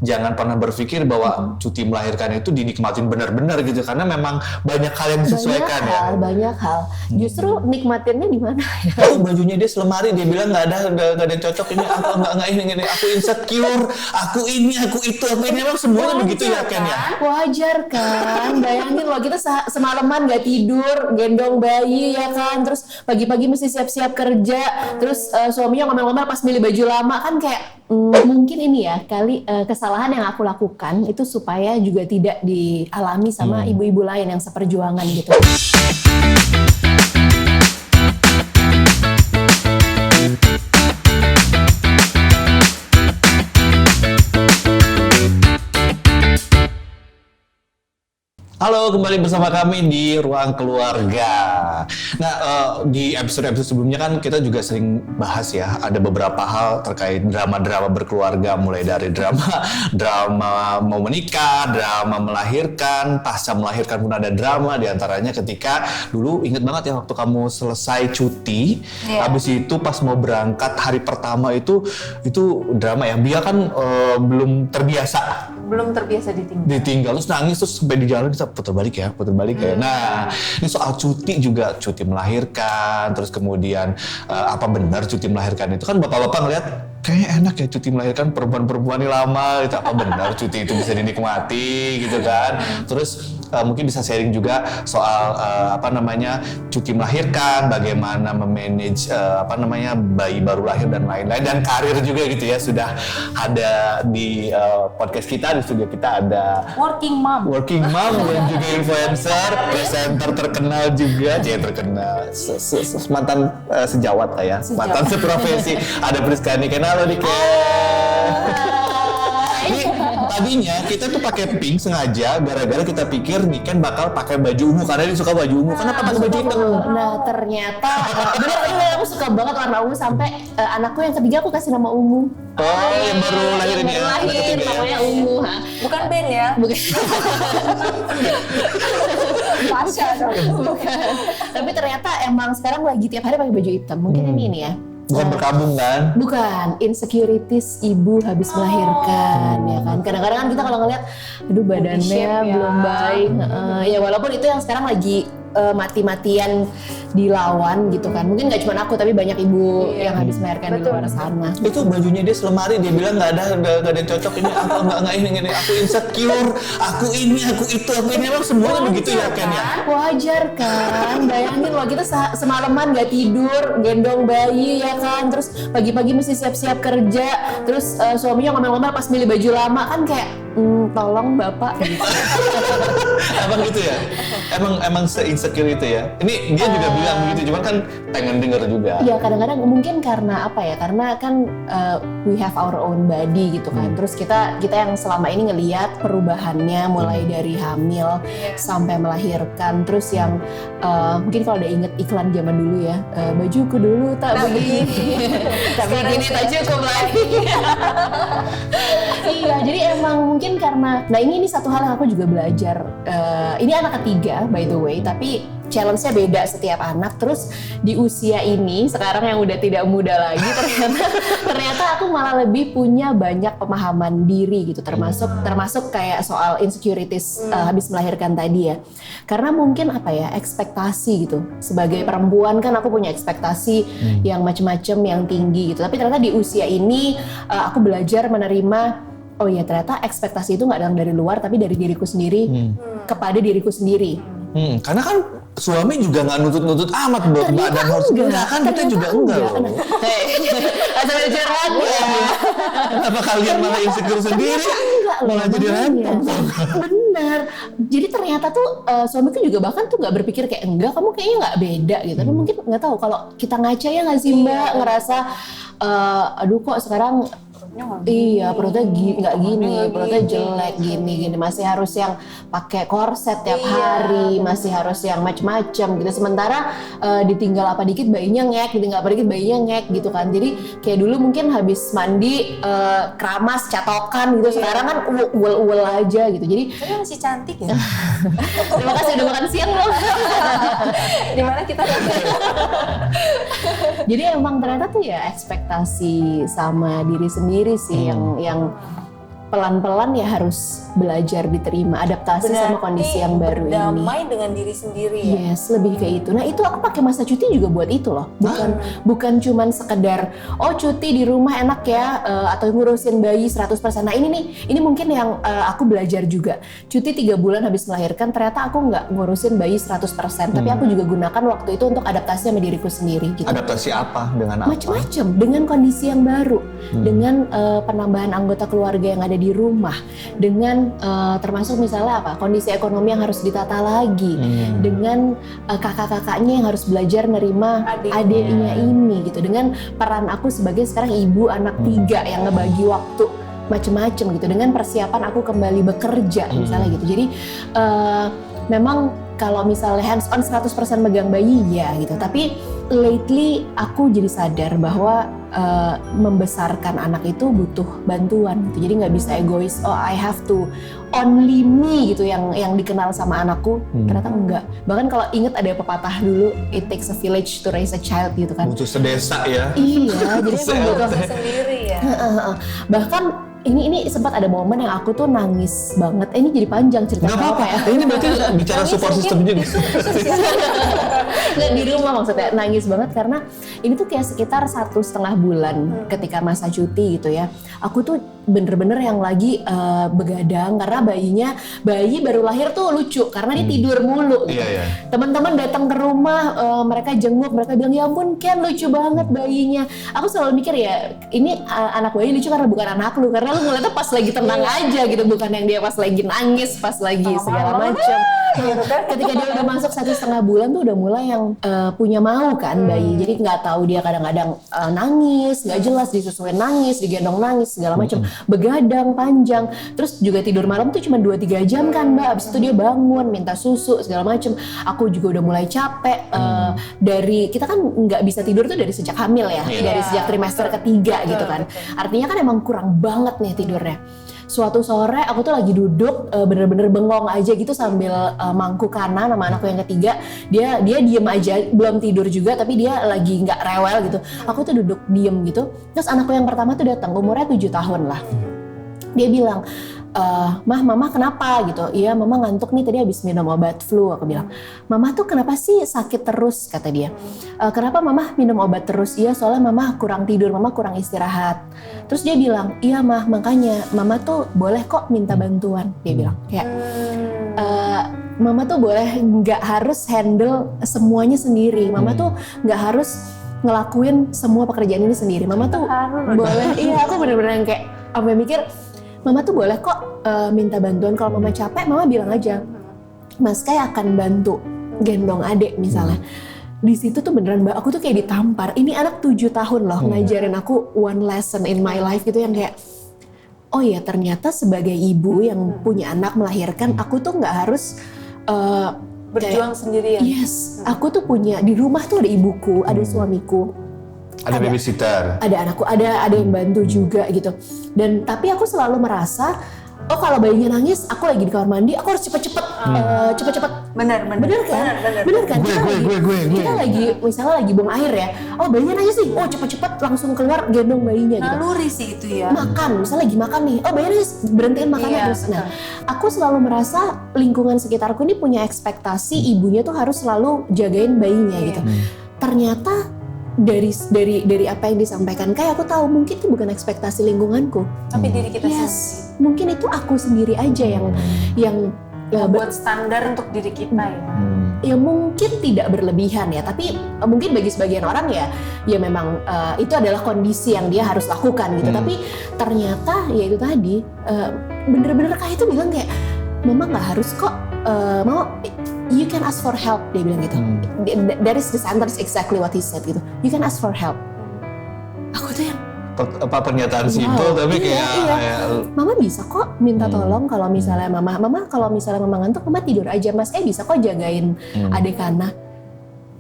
jangan pernah berpikir bahwa cuti melahirkan itu dinikmatin benar-benar gitu, karena memang banyak hal yang disesuaikan banyak hal. Justru nikmatinnya di mana ya? Oh, bajunya dia selemari, dia bilang nggak ada yang cocok, ini aku nggak ini aku insecure, aku ini aku itu aku ini, memang semuanya begitu ya Ken ya. Wajar kan, bayangin loh kita semalaman nggak tidur, gendong bayi ya kan, terus pagi-pagi mesti siap-siap kerja, terus suaminya ngomel-ngomel pas milih baju lama kan kayak mungkin ini ya kali kesalahan yang aku lakukan itu supaya juga tidak dialami sama ibu-ibu lain yang seperjuangan gitu. Halo, kembali bersama kami di Ruang Keluarga. Nah, di episode-episode sebelumnya kan kita juga sering bahas ya, ada beberapa hal terkait drama-drama berkeluarga, mulai dari drama mau menikah, drama melahirkan, pasca melahirkan pun ada drama, diantaranya ketika dulu inget banget ya waktu kamu selesai cuti, habis itu pas mau berangkat hari pertama itu drama ya, Bia kan belum terbiasa ditinggal terus nangis, terus sampai di jalan kita putar balik ya. Nah, ini soal cuti juga, cuti melahirkan, terus kemudian apa benar cuti melahirkan itu kan bapak-bapak ngeliat kayaknya enak ya cuti melahirkan, perempuan-perempuan ini lama gitu, apa benar cuti itu bisa dinikmati gitu kan. Terus mungkin bisa sharing juga soal cuti melahirkan, bagaimana memanage bayi baru lahir dan lain-lain, dan karir juga gitu ya. Sudah ada di podcast kita, di studio kita ada working mom dan juga influencer, presenter terkenal juga, mantan sejawat lah ya, mantan seprofesi. Ada Priskani, halo Dike. Ini tadinya kita tuh pakai pink sengaja gara-gara kita pikir Niken bakal pakai baju ungu karena dia suka baju ungu. Kenapa pakai baju hitam? Nah, ternyata bener aku suka banget warna ungu, sampai anakku yang ketiga aku kasih nama Ungu. Oh, yang baru lahir ini ya. Namanya Ungu. Bukan Ben ya? Bukan. Pasha dong. Bukan. Tapi ternyata emang sekarang lagi tiap hari pakai baju hitam. Mungkin ini ya. Bukan berkabung kan? Bukan, insecurities ibu habis melahirkan ya kan. Kadang-kadang kan kita kalau ngeliat aduh badannya belum baik. Ya walaupun itu yang sekarang lagi mati-matian dilawan gitu kan. Mungkin nggak cuma aku, tapi banyak ibu yang habis melahirkan di luar sana. Itu bajunya dia selemari, dia bilang nggak ada yang cocok, ini aku nggak ini aku insecure, aku ini aku itu aku ini, memang semuanya begitu ya Ken ya. Wajar kan, bayangin loh kita semalaman nggak tidur, gendong bayi ya kan, terus pagi-pagi mesti siap-siap kerja, terus suaminya ngomel-ngomel pas milih baju lama kan kayak tolong bapak gitu. Emang gitu ya? Emang se-insecure itu ya? Ini dia juga bilang begitu, cuman kan pengen denger juga. Iya, kadang-kadang mungkin karena apa ya? Karena kan we have our own body gitu kan. Terus kita yang selama ini ngelihat perubahannya mulai dari hamil sampai melahirkan. Terus yang mungkin kalau udah inget iklan zaman dulu ya, bajuku dulu tak begini, tapi gini tak cukup lagi. Iya, jadi emang mungkin karena, nah ini satu hal yang aku juga belajar. Ini anak ketiga by the way, tapi challenge-nya beda setiap anak. Terus di usia ini sekarang yang udah tidak muda lagi, ternyata aku malah lebih punya banyak pemahaman diri gitu, termasuk kayak soal insecurities habis melahirkan tadi ya. Karena mungkin apa ya, ekspektasi gitu. Sebagai perempuan kan aku punya ekspektasi yang macam-macam, yang tinggi gitu. Tapi ternyata di usia ini aku belajar menerima, oh ya ternyata ekspektasi itu nggak datang dari luar, tapi dari diriku sendiri kepada diriku sendiri. Karena kan suami juga nggak nutut-nutut amat buat badan harus enggak kan, kita juga enggak loh. Asal curhat ya. Kenapa kalian malah insecure sendiri? Malah jadi repot. Bener. Jadi ternyata tuh suamiku juga bahkan tuh nggak berpikir kayak enggak, kamu kayaknya nggak beda gitu. Tapi mungkin nggak tahu kalau kita ngaca ya nggak sih Mbak, ngerasa aduh kok sekarang iya perutnya nggak gini, perutnya jelek gini, masih harus yang pakai korset tiap hari, masih harus yang macam-macam gitu. Sementara ditinggal apa dikit bayinya ngek, ditinggal apa dikit bayinya ngek gitu kan. Jadi kayak dulu mungkin habis mandi keramas, catokan gitu, sekarang kan uwel aja gitu. Jadi tapi masih cantik ya. Terima kasih udah makan siang loh. Dimana kita Jadi emang ternyata tuh ya ekspektasi sama diri sendiri sih yang pelan-pelan ya harus belajar diterima, adaptasi sama kondisi yang baru ini. Berdamai dengan diri sendiri ya. Yes, lebih kayak itu. Nah itu aku pakai masa cuti juga buat itu loh. Bukan cuman sekedar cuti di rumah enak ya, atau ngurusin bayi 100%. Nah ini mungkin yang aku belajar juga. Cuti 3 bulan habis melahirkan, ternyata aku nggak ngurusin bayi 100%. Tapi aku juga gunakan waktu itu untuk adaptasi sama diriku sendiri gitu. Adaptasi apa? Dengan apa? Macem-macem, dengan kondisi yang baru, dengan penambahan anggota keluarga yang ada di rumah, dengan termasuk misalnya apa, kondisi ekonomi yang harus ditata lagi, dengan kakak-kakaknya yang harus belajar nerima adiknya ini gitu, dengan peran aku sebagai sekarang ibu anak 3 yang ngebagi waktu macem-macem gitu, dengan persiapan aku kembali bekerja misalnya gitu. Jadi memang kalau misalnya hands on 100% megang bayi ya gitu, tapi lately aku jadi sadar bahwa membesarkan anak itu butuh bantuan gitu. Jadi nggak bisa egois, I have to only me gitu yang dikenal sama anakku. Ternyata enggak. Bahkan kalau inget ada pepatah dulu, it takes a village to raise a child gitu kan. Butuh sedesa ya. Iya, jadi emang butuh Sendiri ya. bahkan ini sempat ada momen yang aku tuh nangis banget. Ini jadi panjang cerita. Nggak apa-apa ya. Ini berarti bicara support system juga. Nggak di rumah maksudnya, nangis banget karena ini tuh kayak sekitar 1,5 bulan ketika masa cuti gitu ya. Aku tuh bener-bener yang lagi begadang karena bayi baru lahir tuh lucu karena dia tidur mulu gitu. Teman-teman datang ke rumah, mereka jenguk, mereka bilang ya ampun Ken lucu banget bayinya. Aku selalu mikir ya ini anak bayi lucu karena bukan anak lu, karena lu ngeliatnya pas lagi tenang aja gitu, bukan yang dia pas lagi nangis, pas lagi segala macam. Ketika dia udah masuk 1,5 bulan tuh udah mulai yang punya mau kan bayi, jadi nggak tahu dia kadang-kadang nangis, nggak jelas disusuin nangis, digendong nangis segala macam, begadang panjang, terus juga tidur malam tuh cuma 2-3 jam kan Mbak, abis itu dia bangun minta susu segala macam. Aku juga udah mulai capek dari kita kan nggak bisa tidur tuh dari sejak hamil ya, dari sejak trimester ketiga gitu kan, artinya kan emang kurang banget nih tidurnya. Suatu sore aku tuh lagi duduk bener-bener bengong aja gitu sambil mangku kanan sama anakku yang ketiga, dia diem aja, belum tidur juga tapi dia lagi nggak rewel gitu. Aku tuh duduk diem gitu, terus anakku yang pertama tuh datang, umurnya 7 tahun lah. Dia bilang, mama kenapa gitu? Iya mama ngantuk nih, tadi habis minum obat flu. Aku bilang, mama tuh kenapa sih sakit terus, kata dia. Kenapa mama minum obat terus? Iya soalnya mama kurang tidur, mama kurang istirahat. Terus dia bilang, iya mah makanya mama tuh boleh kok minta bantuan. Dia bilang kayak mama tuh boleh nggak harus handle semuanya sendiri, mama tuh nggak harus ngelakuin semua pekerjaan ini sendiri, mama tuh boleh. Iya aku bener-bener yang kayak sampai mikir, mama tuh boleh kok minta bantuan. Kalau mama capek, mama bilang aja, Mas Kai akan bantu gendong adik misalnya. Di situ tuh beneran Mbak, aku tuh kayak ditampar. Ini anak 7 tahun loh, ngajarin aku one lesson in my life gitu yang kayak, oh ya ternyata sebagai ibu yang punya anak melahirkan, aku tuh nggak harus berjuang sendirian. Yes, aku tuh punya di rumah tuh ada ibuku, ada suamiku. Ada babysitter. Ada anakku, ada yang bantu juga gitu. Dan tapi aku selalu merasa, oh kalau bayinya nangis, aku lagi di kamar mandi, aku harus cepet-cepet. Bener kan? Bener kan? Kita lagi misalnya lagi buang air ya. Oh bayinya nangis nih, oh cepet-cepet langsung keluar gendong bayinya gitu. Naluri sih itu ya. Makan, misalnya lagi makan nih, oh bayinya nangis, berhentiin makannya terus. Nah, aku selalu merasa lingkungan sekitarku ini punya ekspektasi ibunya tuh harus selalu jagain bayinya gitu. Ternyata dari apa yang disampaikan kayak aku tahu mungkin itu bukan ekspektasi lingkunganku, tapi diri kita sendiri. Mungkin itu aku sendiri aja yang buat standar untuk diri kita ya. Ya mungkin tidak berlebihan ya, tapi mungkin bagi sebagian orang ya memang itu adalah kondisi yang dia harus lakukan gitu. Tapi ternyata ya itu tadi bener-bener kayak itu bilang kayak, mama nggak harus kok, mama you can ask for help, dia bilang gitu. That is the sentence exactly what he said gitu. You can ask for help. Aku tuh yang pernyataan simpel tapi kayak mama bisa kok minta tolong kalau misalnya mama kalau misalnya mama ngantuk, mama tidur aja Mas, bisa kok jagain adik Kana.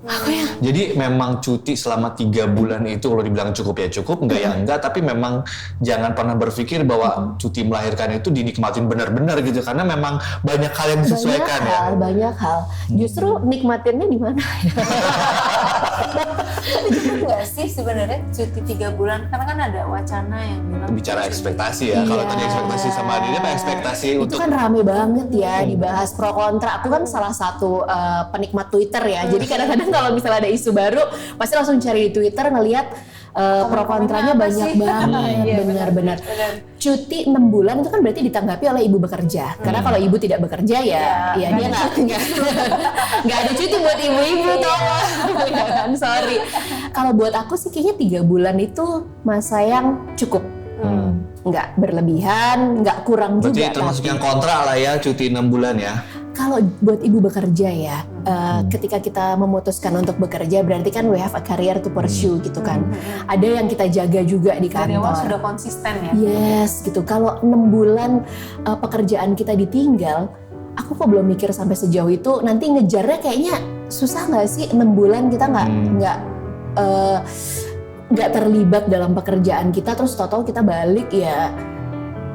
Aku ya. Jadi memang cuti selama 3 bulan itu kalau dibilang cukup ya cukup, enggak ya enggak, tapi memang jangan pernah berpikir bahwa cuti melahirkan itu dinikmatin benar-benar gitu, karena memang banyak hal yang disesuaikan banyak hal. Justru nikmatinnya di mana ya? Enggak sih sebenarnya cuti 3 bulan, karena kan ada wacana yang bilang Bicara ekspektasi ya. Kalau Iya. tadi ekspektasi sama Dini apa ekspektasi Itu untuk kan rame banget ya dibahas pro kontra. Aku kan salah satu penikmat Twitter ya. Jadi kadang-kadang kalau misalnya ada isu baru, pasti langsung cari di Twitter ngelihat pro kontranya apa banyak sih? banget. Iya, Benar-benar. benar. Cuti 6 bulan itu kan berarti ditanggapi oleh ibu bekerja. Karena kalau ibu tidak bekerja ya Iya, dia nggak ada cuti buat ibu-ibu tolong. Ya kan, sorry. Kalau buat aku sih kayaknya 3 bulan itu masa yang cukup. Nggak berlebihan, nggak kurang berarti juga. termasuk tapi- yang kontra lah ya, cuti 6 bulan ya. Kalau buat ibu bekerja ya, ketika kita memutuskan untuk bekerja berarti kan we have a career to pursue gitu kan. Ada yang kita jaga juga di dari awal kantor. sudah konsisten ya. Yes, gitu. Kalau 6 bulan pekerjaan kita ditinggal, aku kok belum mikir sampai sejauh itu. Nanti ngejarnya kayaknya susah nggak sih 6 bulan kita nggak terlibat dalam pekerjaan kita, terus tahu-tahu kita balik ya.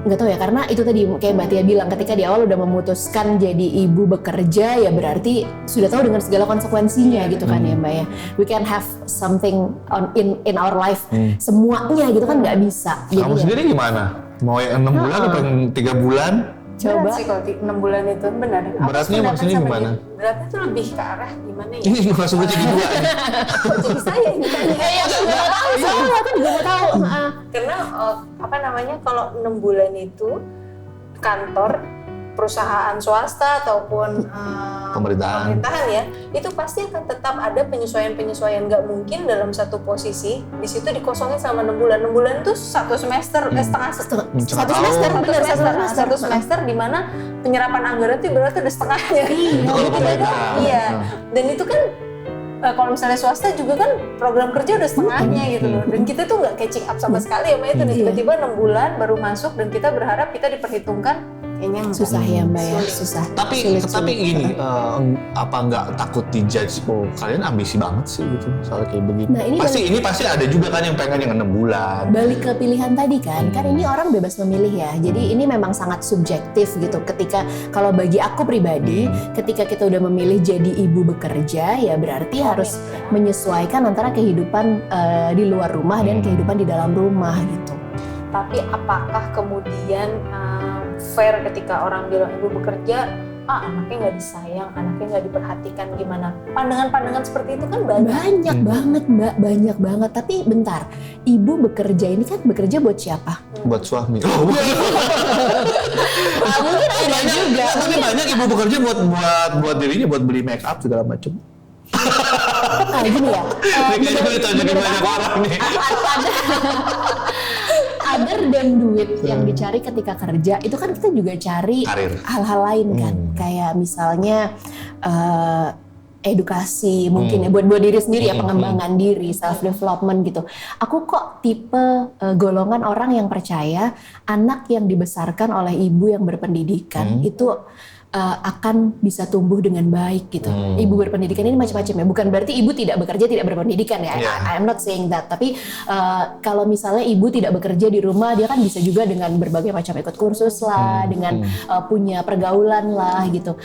Nggak tahu ya, karena itu tadi kayak Mbak Tia bilang, ketika di awal udah memutuskan jadi ibu bekerja ya berarti sudah tahu dengan segala konsekuensinya gitu kan ya Mbak ya. We can have something in our life semuanya gitu kan nggak bisa. Kamu Jadi ya, sendiri gimana? Mau yang 6 bulan apa yang 3 bulan? coba Berat sih kalau 6 bulan itu benar. Aku Beratnya sependapat maksudnya sama gimana? dia. Beratnya tuh lebih ke arah gimana ya? Ini langsung jadi 2 nih. Jadi saya ini kan. ya aku nggak tahu, soalnya aku juga nggak tahu. Karena apa namanya, kalau 6 bulan itu kantor, perusahaan swasta ataupun Pemerintahan ya, itu pasti akan tetap ada penyesuaian-penyesuaian. Nggak mungkin dalam satu posisi di situ dikosongin selama 6 bulan. 6 bulan itu 1 semester, setengah Satu semester, bener, satu semester di mana penyerapan anggaran itu berarti udah setengahnya. Itu kalau pemerintahan. Iya, dan itu kan kalau misalnya swasta juga kan program kerja udah setengahnya gitu loh, dan kita tuh nggak catching up sama sekali sama itu, dan tiba-tiba 6 bulan baru masuk dan kita berharap kita diperhitungkan, kayaknya enggak. Susah ya Mbak ya, susah. Tapi Sulit. gini, apa nggak takut dijudge? Oh kalian ambisi banget sih gitu, soalnya kayak begini. Nah, ini ini pasti ada juga kan yang pengen yang 6 bulan. Balik ke pilihan tadi kan ini orang bebas memilih ya. Jadi ini memang sangat subjektif gitu. Ketika kalau bagi aku pribadi, ketika kita udah memilih jadi ibu bekerja, ya berarti harus menyesuaikan antara kehidupan di luar rumah dan kehidupan di dalam rumah gitu. Tapi apakah kemudian fair ketika orang bilang ibu bekerja, anaknya nggak disayang, anaknya nggak diperhatikan, gimana? Pandangan-pandangan seperti itu kan banyak. Banyak banget Mbak, banyak banget. Tapi bentar, ibu bekerja ini kan bekerja buat siapa? Buat suami. Mungkin ada juga. Tapi banyak ibu bekerja buat dirinya, buat beli make up segala macam. Gini ya. Ini kayaknya ditonjokin banyak orang nih. Other than duit yang dicari ketika kerja, itu kan kita juga cari Karir. hal-hal lain kan, kayak misalnya edukasi mungkin ya buat diri sendiri ya, pengembangan diri, self development gitu. Aku kok tipe golongan orang yang percaya anak yang dibesarkan oleh ibu yang berpendidikan itu akan bisa tumbuh dengan baik gitu. Ibu berpendidikan ini macam-macam ya. Bukan berarti ibu tidak bekerja, tidak berpendidikan ya. Yeah. I'm not saying that. Tapi kalau misalnya ibu tidak bekerja di rumah, dia kan bisa juga dengan berbagai macam ikut kursus lah, dengan punya pergaulan lah gitu.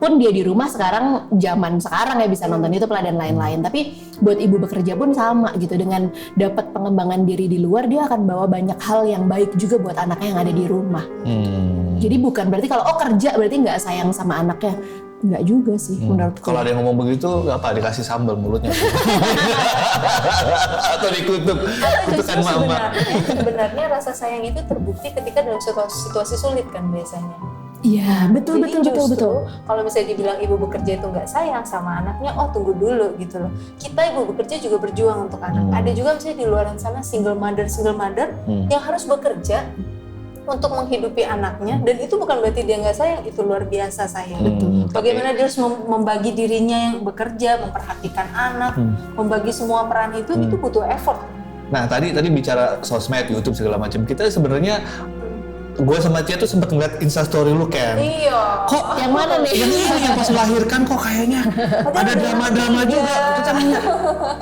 Pun dia di rumah sekarang, zaman sekarang ya bisa nonton YouTube lah dan lain-lain. Tapi buat ibu bekerja pun sama gitu. Dengan dapat pengembangan diri di luar, dia akan bawa banyak hal yang baik juga buat anaknya yang ada di rumah. Jadi bukan berarti kalau kerja berarti nggak sayang sama anaknya. Nggak juga sih menurutku. Kalau ada yang ngomong begitu, apa dikasih sambal mulutnya? Atau dikutuk? Kutukan mama. Sebenarnya rasa sayang itu terbukti ketika dalam situasi sulit kan biasanya. Iya, betul. Kalau misalnya dibilang ibu bekerja itu nggak sayang sama anaknya, tunggu dulu gitu loh. Kita ibu bekerja juga berjuang untuk anak. Ada juga misalnya di luar sana single mother yang harus bekerja untuk menghidupi anaknya, dan itu bukan berarti dia nggak sayang, itu luar biasa sayang. Bagaimana dia harus membagi dirinya yang bekerja, memperhatikan anak, membagi semua peran itu butuh effort. Nah tadi bicara sosmed, YouTube segala macam, kita sebenarnya gue sama Tia tuh sempat ngeliat Instastory lu kan. Iya. Kok Yang mana nih? yang pas melahirkan kok kayaknya ada drama-drama juga. Kita nanya,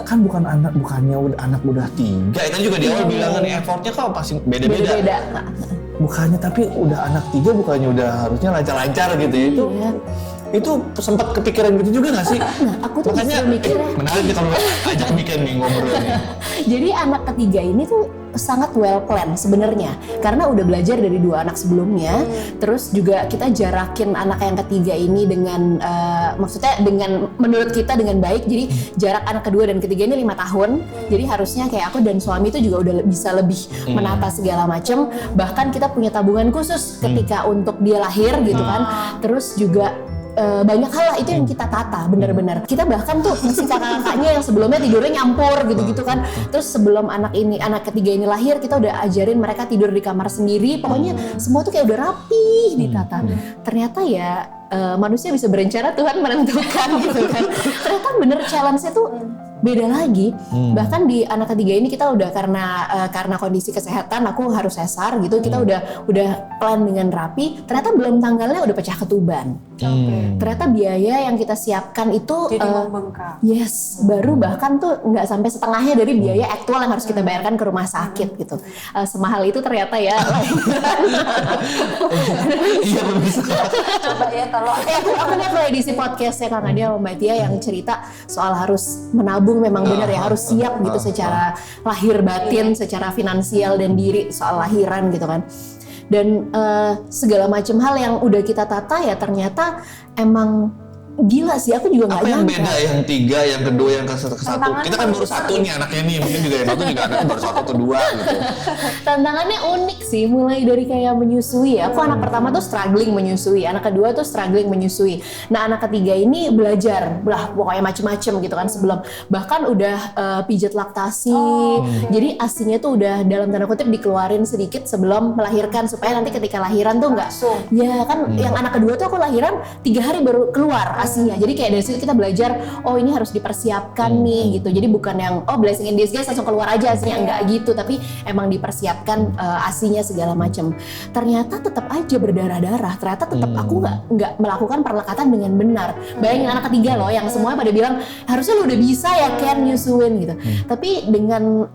kan bukannya anak udah 3. Kan juga di awal bilang kan effortnya kok pasti beda-beda. Bukannya, tapi udah anak 3 bukannya udah harusnya lancar-lancar gitu ya. Itu itu sempat kepikiran gitu juga nggak sih? Nah, aku tuh Makanya justru mikirnya menarik nih kalau ajak weekend nih ngobrolnya. jadi anak ketiga ini tuh sangat well planned sebenarnya karena udah belajar dari 2 anak sebelumnya. Terus juga kita jarakin anak yang ketiga ini dengan maksudnya dengan menurut kita dengan baik. Jadi jarak anak kedua dan ketiga ini 5 tahun. Jadi harusnya kayak aku dan suami itu juga udah bisa lebih menata segala macam. Bahkan kita punya tabungan khusus ketika untuk dia lahir gitu kan. Terus juga banyak hal lah itu yang kita tata bener-bener. Kita bahkan tuh si kakak-kakaknya yang sebelumnya tidurnya nyampur gitu-gitu kan. Terus sebelum anak ketiga ini lahir, kita udah ajarin mereka tidur di kamar sendiri. Pokoknya semua tuh kayak udah rapi ditata. Ternyata ya manusia bisa berencana, Tuhan menentukan gitu kan. Ternyata bener challenge-nya tuh beda lagi. Bahkan di anak ketiga ini kita udah karena kondisi kesehatan aku harus sesar gitu. Kita udah plan dengan rapi. Ternyata belum tanggalnya udah pecah ketuban. Ternyata biaya yang kita siapkan itu Jadi membengkak. yes, baru bahkan tuh nggak sampai setengahnya dari biaya aktual yang harus kita bayarkan ke rumah sakit gitu. Semahal itu ternyata ya. Iya bisa. Coba ya kalau Aku lihat loh edisi podcastnya Kang Adi sama Mbak Tia yang cerita soal harus menabung memang benar ya, harus siap gitu secara lahir batin, secara finansial dan diri soal lahiran gitu kan. Dan segala macam hal yang udah kita tata ya ternyata emang gila sih, aku juga nggak Apa yang nyangka. beda yang 3, yang kedua, yang ke satu? Kita kan baru satu nih anaknya nih, mungkin juga yang satu juga anaknya baru 1 atau 2 gitu. Tantangannya unik sih, mulai dari kayak menyusui ya. Aku anak pertama tuh struggling menyusui, anak kedua tuh struggling menyusui. Nah anak ketiga ini belajar, pokoknya macem-macem gitu kan sebelum. Bahkan udah pijat laktasi, jadi asinya tuh udah dalam tanda kutip dikeluarin sedikit sebelum melahirkan supaya nanti ketika lahiran tuh nggak. Langsung. Ya kan, yang anak kedua tuh aku lahiran 3 hari baru keluar asinya. Jadi kayak dari situ kita belajar, oh ini harus dipersiapkan nih gitu. Jadi bukan yang blessing in disguise langsung keluar aja asinya, enggak gitu, tapi emang dipersiapkan asinya segala macam. Ternyata tetap aja berdarah-darah. Ternyata tetap aku nggak melakukan perlekatan dengan benar. Bayangin anak ketiga loh yang semuanya pada bilang harusnya lu udah bisa ya Ken nyusuin gitu. Tapi dengan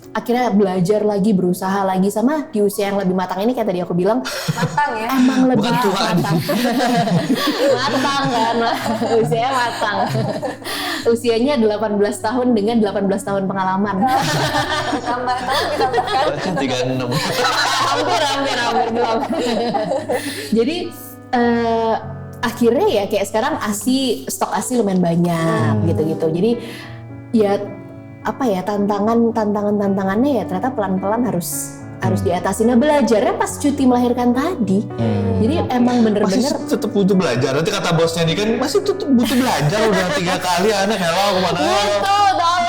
akhirnya belajar lagi, berusaha lagi sama di usia yang lebih matang ini kayak tadi aku bilang matang ya. emang lebih Bukan tua. matang. Matang kan, usianya matang. Usianya 18 tahun dengan 18 tahun pengalaman. Tambah ditambahkan. Kan 36. hampir belum. Jadi akhirnya ya kayak sekarang stok ASI lumayan banyak gitu-gitu. Jadi ya apa ya tantangannya ya ternyata pelan-pelan harus diatasi. Nah belajarnya pas cuti melahirkan tadi. Jadi emang bener-bener Masih tetap butuh belajar. Nanti kata bosnya nih kan masih tetap butuh belajar udah 3 kali anak hello kemana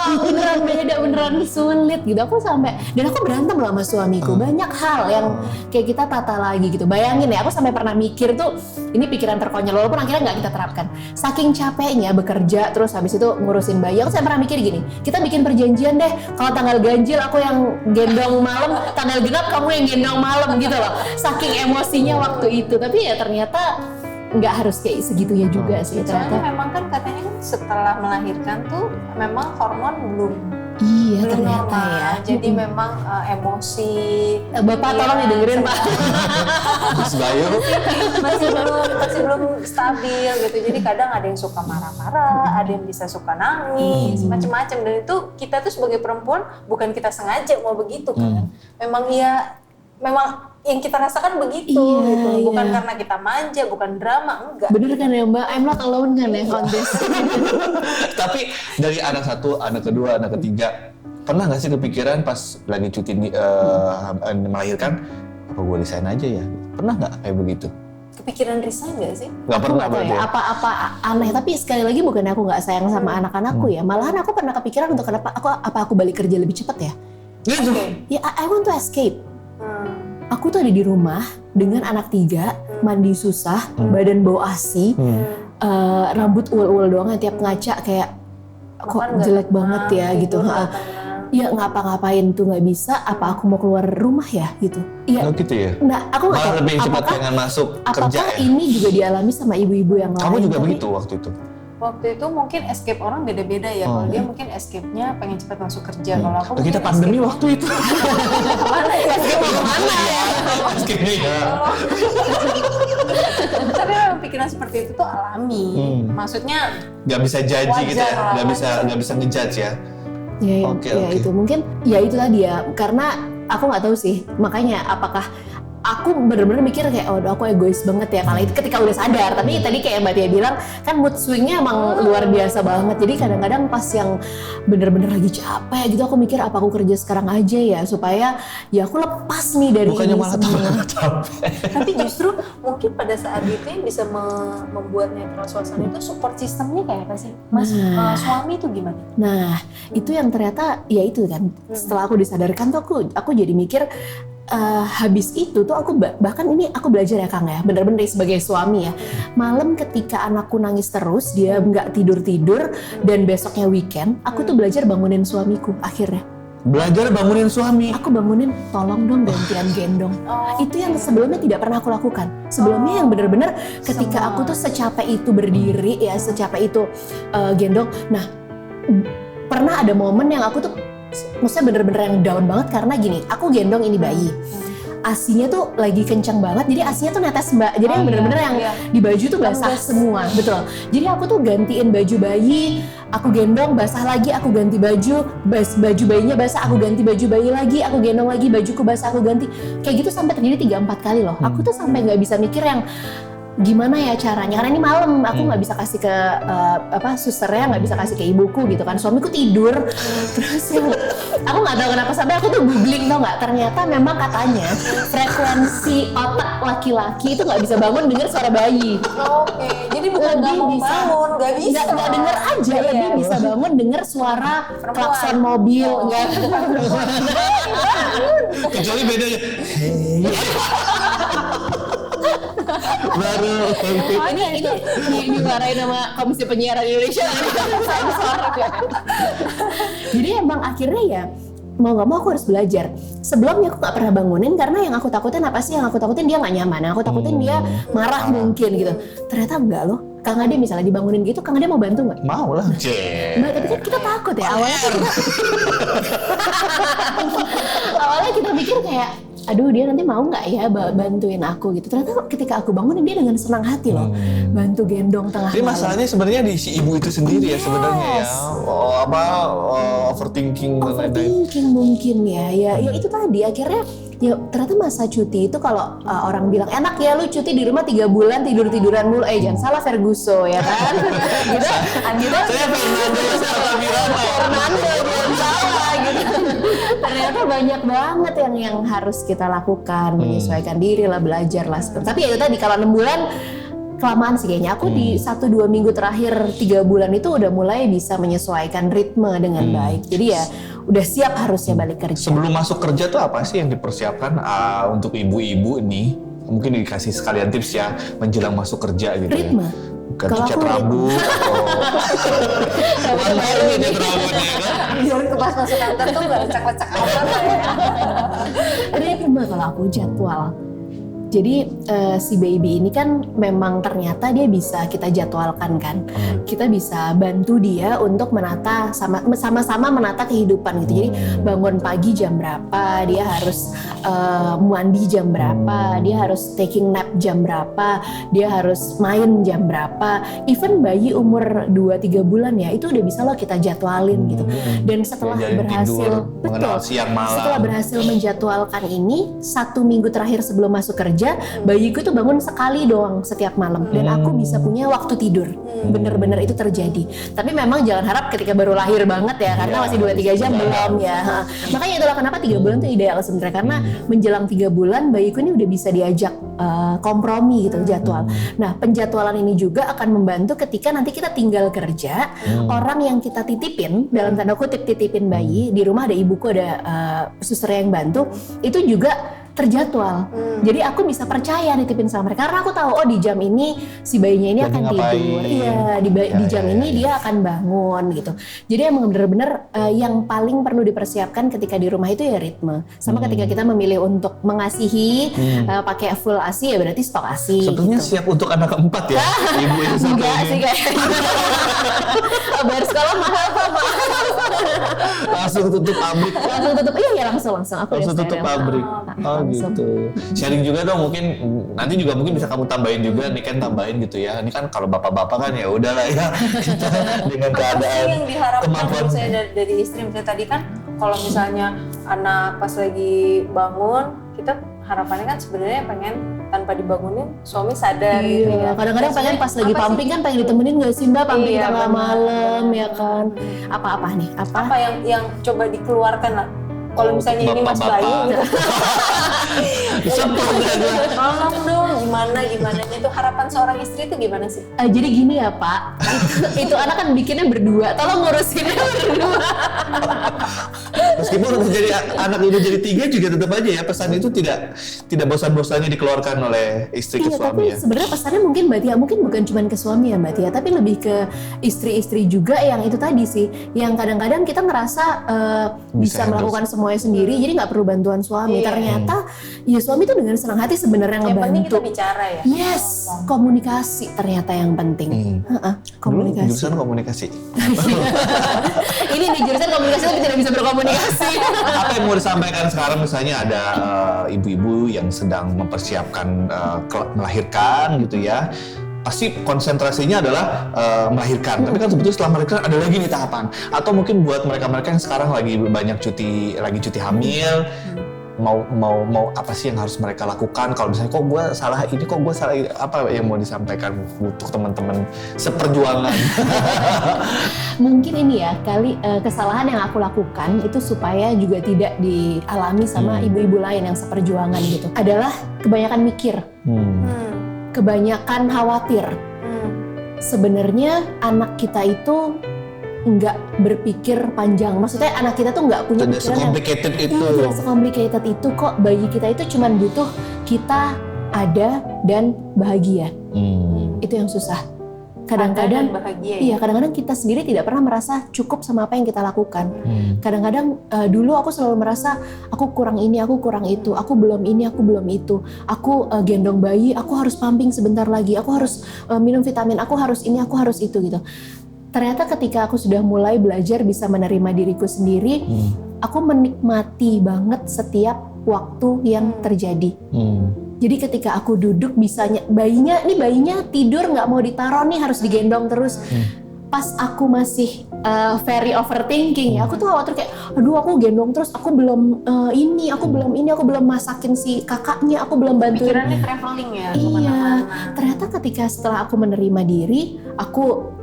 beneran beda, beneran sulit gitu. Aku dan aku berantem loh sama suamiku. Banyak hal yang kayak kita tata lagi gitu. Bayangin ya, aku sampai pernah mikir tuh, ini pikiran terkonyol walaupun akhirnya nggak kita terapkan. Saking capeknya bekerja terus habis itu ngurusin bayi, aku sampai pernah mikir gini, kita bikin perjanjian deh, kalau tanggal ganjil aku yang gendong malam, tanggal genap kamu yang gendong malam gitu loh. Saking emosinya waktu itu. Tapi ya ternyata nggak harus kayak segitunya juga sih Soalnya ternyata. memang kan katanya kan setelah melahirkan tuh memang hormon belum Iya ternyata normal. ya. Jadi memang emosi. Bapak tolong didengerin Pak. Mas Bayu masih belum stabil gitu. Jadi kadang ada yang suka marah-marah, ada yang bisa suka nangis, macam-macam. Dan itu kita tuh sebagai perempuan bukan kita sengaja mau begitu kan. Memang yang kita rasakan begitu gitu. Bukan karena kita manja, bukan drama, enggak. Bener kan ya Mbak? I'm not alone kan ya on this. tapi dari anak 1, anak kedua, anak ketiga pernah nggak sih kepikiran pas lagi cuti melahirkan apa gue resign aja ya? Pernah nggak kayak begitu? Kepikiran resign nggak sih? Nggak pernah Aku nggak tahu berarti ya, ya? apa aneh. Tapi sekali lagi bukan aku nggak sayang sama anak-anakku ya. Malahan aku pernah kepikiran untuk aku balik kerja lebih cepat ya. Gitu. Ya I want to escape. Aku tuh ada di rumah dengan anak 3, mandi susah, badan bau ASI, rambut uol-uol doang, tiap ngaca kayak kok Makan jelek nggak banget ya tenang, gitu. tidur nggak tenang. Ya ngapa-ngapain tuh nggak bisa. Apa aku mau keluar rumah ya gitu? Iya. Oh gitu ya? Nah aku nggak Malah tahu. lebih cepat pengen masuk kerja Apakah ya? ini juga dialami sama ibu-ibu yang lain? Kamu juga Tapi- begitu waktu itu? Waktu itu mungkin escape orang beda-beda ya. Kalau dia mungkin escape-nya pengen cepat masuk kerja. Kalau aku Loh, kita mungkin pandemi escape-nya- waktu itu. Mana ya? Escape mau kemana ya? Escape-nya ya. Tapi memang pikiran seperti itu tuh alami. Maksudnya Nggak bisa judge gitu ya, wajar lah, nggak bisa ngejudge ya. Ya, Oke. itu mungkin ya itu tadi ya, karena aku nggak tahu sih, makanya apakah aku bener-bener mikir kayak oh aku egois banget ya kali itu ketika udah sadar. Tapi tadi kayak Mbak Tia bilang kan mood swingnya emang luar biasa banget, jadi kadang-kadang pas yang bener-bener lagi capek gitu aku mikir apa aku kerja sekarang aja ya supaya ya aku lepas nih dari Bukannya ini malah semua. capek. tapi justru mungkin pada saat itu yang bisa membuat netral suasana itu support sistemnya kayak apa sih Mas? Suami itu gimana? Nah itu yang ternyata ya itu kan setelah aku disadarkan tuh aku jadi mikir habis itu tuh aku bahkan ini aku belajar ya Kang ya, bener-bener sebagai suami ya, malam ketika anakku nangis terus dia nggak tidur dan besoknya weekend aku tuh belajar bangunin suamiku akhirnya. Belajar bangunin suami. Aku bangunin, tolong dong gantian gendong. Itu yang sebelumnya tidak pernah aku lakukan. Sebelumnya yang bener-bener ketika aku tuh secapek itu berdiri ya, secapek itu gendong. Nah pernah ada momen yang aku tuh maksudnya bener-bener yang down banget karena gini, aku gendong ini bayi. Asinya tuh lagi kencang banget, jadi asinya tuh netes Mbak. Jadi yang bener-bener yang di baju tuh basah semua, betul. Jadi aku tuh gantiin baju bayi, aku gendong basah lagi, aku ganti baju, baju bayinya basah, aku ganti baju bayi lagi, aku gendong lagi, bajuku basah, aku ganti. Kayak gitu sampai terjadi 3-4 kali loh. Aku tuh sampai nggak bisa mikir yang gimana ya caranya, karena ini malam aku nggak bisa kasih ke susternya, nggak bisa kasih ke ibuku gitu kan, suamiku tidur. Terus yang aku nggak tahu kenapa sampai aku tuh googling tau nggak, ternyata memang katanya frekuensi otak laki-laki itu nggak bisa bangun dengar suara bayi. Oke, jadi bukan nggak mau bangun, nggak bisa. Nggak denger aja, lebih bisa bangun dengar suara klakson mobil, nggak. Kecuali bedanya. Baru ini dimarahin sama Komisi Penyiaran Indonesia. Jadi emang akhirnya ya mau nggak mau aku harus belajar. Sebelumnya aku nggak pernah bangunin karena yang aku takutin apa sih? Yang aku takutin dia nggak nyaman, yang aku takutin dia marah mungkin gitu. Ternyata enggak loh. Kang Ade misalnya dibangunin gitu, Kang Ade mau bantu nggak? mau lah. Mbak, tapi kan kita takut ya awalnya kita pikir kayak aduh dia nanti mau nggak ya bantuin aku gitu. Ternyata ketika aku bangunin dia dengan senang hati loh bantu gendong tengah Jadi malam. masalahnya sebenarnya di si ibu itu sendiri ya sebenarnya ya. Overthinking dan lain-lain. Overthinking mungkin ya itu tadi akhirnya ya ternyata masa cuti itu kalau orang bilang enak ya lu cuti di rumah 3 bulan tiduran mulu, jangan salah Ferguso ya kan. Gitu Saya Fernando jangan salah gitu. Ternyata banyak banget yang harus kita lakukan, menyesuaikan diri lah, belajar lah. Tapi ya itu tadi kalau 6 bulan kelamaan sih kayaknya. Aku di 1-2 minggu terakhir 3 bulan itu udah mulai bisa menyesuaikan ritme dengan baik. Jadi ya udah siap harusnya balik kerja. Sebelum masuk kerja tuh apa sih yang dipersiapkan untuk ibu-ibu ini? Mungkin dikasih sekalian tips ya menjelang masuk kerja gitu. Ritme. Ya. Bukan Kalau cat aku rambut atau warna ini cat rambutnya kan? Biar ke pas masuk kantor tuh nggak lecak-lecak apa ya. Ritme kalau aku jadwal. Jadi si baby ini kan memang ternyata dia bisa kita jadwalkan kan. Kita bisa bantu dia untuk menata sama-sama menata kehidupan gitu. Jadi bangun pagi jam berapa, dia harus mandi jam berapa, dia harus taking nap jam berapa, dia harus main jam berapa. Even bayi umur 2-3 bulan ya itu udah bisa loh kita jadwalin gitu. Dan setelah berhasil mengenal siang malam. Setelah berhasil menjadwalkan ini 1 minggu terakhir sebelum masuk kerja, bayiku tuh bangun sekali doang setiap malam dan aku bisa punya waktu tidur. Bener-bener itu terjadi. Tapi memang jangan harap ketika baru lahir banget ya, karena masih 2-3 jam belum ya. Makanya itulah kenapa 3 bulan tuh ideal sebenarnya, karena menjelang 3 bulan bayiku ini udah bisa diajak kompromi gitu jadwal. Nah penjadwalan ini juga akan membantu ketika nanti kita tinggal kerja, orang yang kita titipin dalam tanda kutip titipin bayi di rumah, ada ibuku, ada suster yang bantu, itu juga terjadwal. Jadi aku bisa percaya nitipin sama mereka karena aku tahu oh di jam ini si bayinya ini lagi akan ngapain. tidur. Iya, di jam ini dia akan bangun gitu. Jadi emang bener-bener yang paling perlu dipersiapkan ketika di rumah itu ya ritme. Sama ketika kita memilih untuk mengasihi pakai full ASI ya berarti stok ASI. Sepertinya gitu. siap untuk anak keempat ya. Ibu yang satu Enggak ini. sih kayaknya. Bayar sekolah mahal Pak. Langsung tutup pabrik. Langsung tutup. Iya langsung aku Langsung udah tutup steril. pabrik. Oh langsung. gitu. Sharing juga dong, mungkin nanti juga mungkin bisa kamu tambahin juga nih, kan tambahin gitu ya. Ini kan kalau bapak-bapak kan ya udahlah ya kita dengan Apa sih keadaan yang diharapkan kemampuan. menurut saya dari istri? Misalnya tadi kan kalau misalnya anak pas lagi bangun, kita harapannya kan sebenarnya pengen tanpa dibangunin suami sadar gitu Iya, ya. kadang-kadang pengen pas lagi Apa sih? pumping kan pengen ditemenin nggak sih Mbak pumping Iya, tengah benar. malam ya kan? Apa-apa nih? Apa yang coba dikeluarkan lah? Kalau misalnya ini Mas Bapak-bapak. Bayu gitu. Semprot aja. Tolong dong, gimana itu harapan seorang istri itu gimana sih? Jadi gini ya Pak, itu anak kan bikinnya berdua, tolong ngurusinnya berdua. Meskipun udah jadi anak udah jadi 3 juga tetap aja ya pesan itu tidak bosan-bosannya dikeluarkan oleh istri ke Iya, suami tapi ya. sebenarnya pesannya mungkin Mbak Tia, mungkin bukan cuma ke suami ya Mbak Tia, tapi lebih ke istri-istri juga yang itu tadi sih, yang kadang-kadang kita ngerasa bisa handle melakukan semuanya sendiri, jadi nggak perlu bantuan suami. Iya. Ternyata ya suami itu dengan senang hati sebenarnya Yang penting kita ngebantu. bicara ya. Yes, komunikasi ternyata yang penting. Heeh, Dulu komunikasi. jurusan komunikasi. Ini di jurusan komunikasi tapi tidak bisa berkomunikasi. Apa yang mau disampaikan sekarang, misalnya ada ibu-ibu yang sedang mempersiapkan melahirkan gitu ya, pasti konsentrasinya adalah melahirkan. Tapi kan sebetulnya setelah melahirkan ada lagi nih tahapan. Atau mungkin buat mereka-mereka yang sekarang lagi banyak cuti hamil, mau apa sih yang harus mereka lakukan? Kalau misalnya kok gue salah ini, kok gue salah ini, apa yang mau disampaikan untuk teman-teman seperjuangan? Mungkin ini ya kesalahan yang aku lakukan itu supaya juga tidak dialami sama ibu-ibu lain yang seperjuangan gitu. Adalah kebanyakan mikir, kebanyakan khawatir. Sebenarnya anak kita itu nggak berpikir panjang. Maksudnya anak kita tuh nggak punya Tidak pikiran yang secomplicated itu. tidak secomplicated itu kok. Bayi kita itu cuman butuh kita ada dan bahagia. Itu yang susah. Kadang-kadang Ada dan bahagia ya? iya, kadang-kadang kita sendiri tidak pernah merasa cukup sama apa yang kita lakukan. Kadang-kadang dulu aku selalu merasa aku kurang ini, aku kurang itu, aku belum ini, aku belum itu. Aku gendong bayi, aku harus pumping sebentar lagi, aku harus minum vitamin, aku harus ini, aku harus itu gitu. Ternyata ketika aku sudah mulai belajar bisa menerima diriku sendiri, aku menikmati banget setiap waktu yang terjadi. Jadi ketika aku duduk bisanya bayinya tidur nggak mau ditaruh nih, harus digendong terus. Pas aku masih very overthinking ya, aku tuh khawatir kayak, aduh aku gendong terus, aku belum aku belum masakin si kakaknya, aku belum bantuin. Pikirannya traveling ya. Iya, kemana-mana. ternyata ketika setelah aku menerima diri,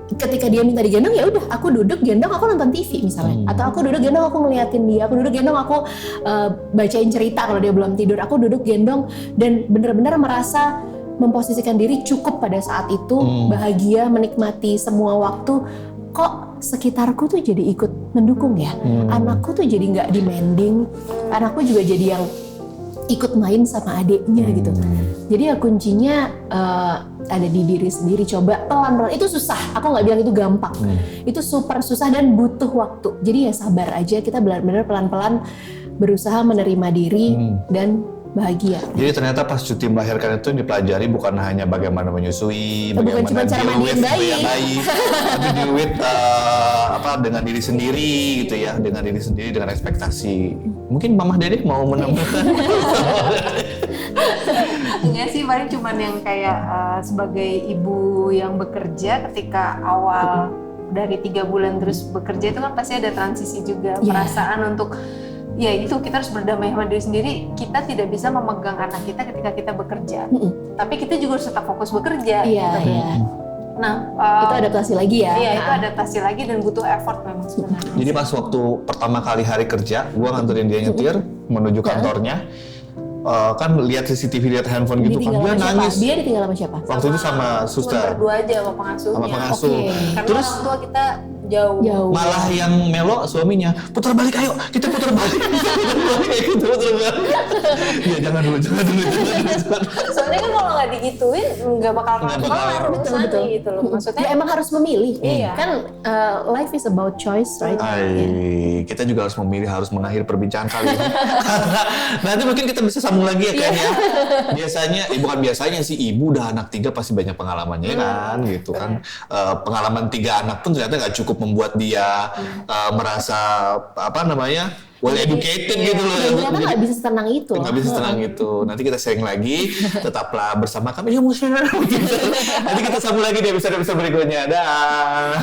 ketika dia minta digendong ya udah, aku duduk gendong, aku nonton TV misalnya, atau aku duduk gendong, aku ngeliatin dia, aku duduk gendong, aku bacain cerita kalau dia belum tidur, aku duduk gendong dan benar-benar merasa memposisikan diri cukup pada saat itu, bahagia, menikmati semua waktu. Kok sekitarku tuh jadi ikut mendukung ya, anakku tuh jadi nggak demanding, anakku juga jadi yang ikut main sama adiknya gitu. Jadi ya kuncinya ada di diri sendiri. Coba pelan-pelan, itu susah, aku nggak bilang itu gampang, itu super susah dan butuh waktu. Jadi ya sabar aja, kita benar-benar pelan-pelan berusaha menerima diri dan bahagia. Jadi ternyata pas cuti melahirkan itu dipelajari bukan hanya bagaimana menyusui, Bukan bagaimana cuma cara deal mandiin with bayi. tapi deal with dengan diri sendiri gitu ya, dengan diri sendiri, dengan ekspektasi. Mungkin Mama Dedek mau menambahkan? Enggak sih, paling cuman yang kayak sebagai ibu yang bekerja ketika awal dari 3 bulan terus bekerja itu kan pasti ada transisi juga, perasaan untuk ya itu kita harus berdamai sama diri sendiri. Kita tidak bisa memegang anak kita ketika kita bekerja, tapi kita juga harus tetap fokus bekerja. Iya, gitu. iya. Nah, Itu adaptasi lagi ya. iya itu adaptasi lagi dan butuh effort memang sebenarnya. Jadi pas waktu pertama kali hari kerja, gue nganterin dia nyetir menuju kantornya, kan lihat CCTV, lihat handphone gitu kan, dia nangis. Dia ditinggal sama siapa? Waktu itu sama Cuma suster, berdua aja sama pengasuhnya. sama pengasuh. Oke. Karena Terus orang tua kita jauh. malah yang melo suaminya, putar balik ayo, kita putar balik, kita putar balik. Ya jangan dulu. Soalnya kan kalau nggak digituin nggak bakal Nggak bakal. kelar urusannya Betul. gitu loh. Maksudnya Ya emang harus memilih. Iya. Kan life is about choice, right? Kita juga harus memilih, harus mengakhiri perbincangan kali ini. Nanti mungkin kita bisa sambung lagi ya kan ya. Biasanya, bukan biasanya sih, ibu udah anak 3 pasti banyak pengalamannya kan gitu kan. Pengalaman 3 anak pun ternyata nggak cukup membuat dia merasa well educated gitu loh. Dan ternyata nggak bisa setenang itu. Nggak bisa senang itu. Nanti kita sharing lagi. Tetaplah bersama kami. Nanti kita sambung lagi di episode berikutnya. Dah.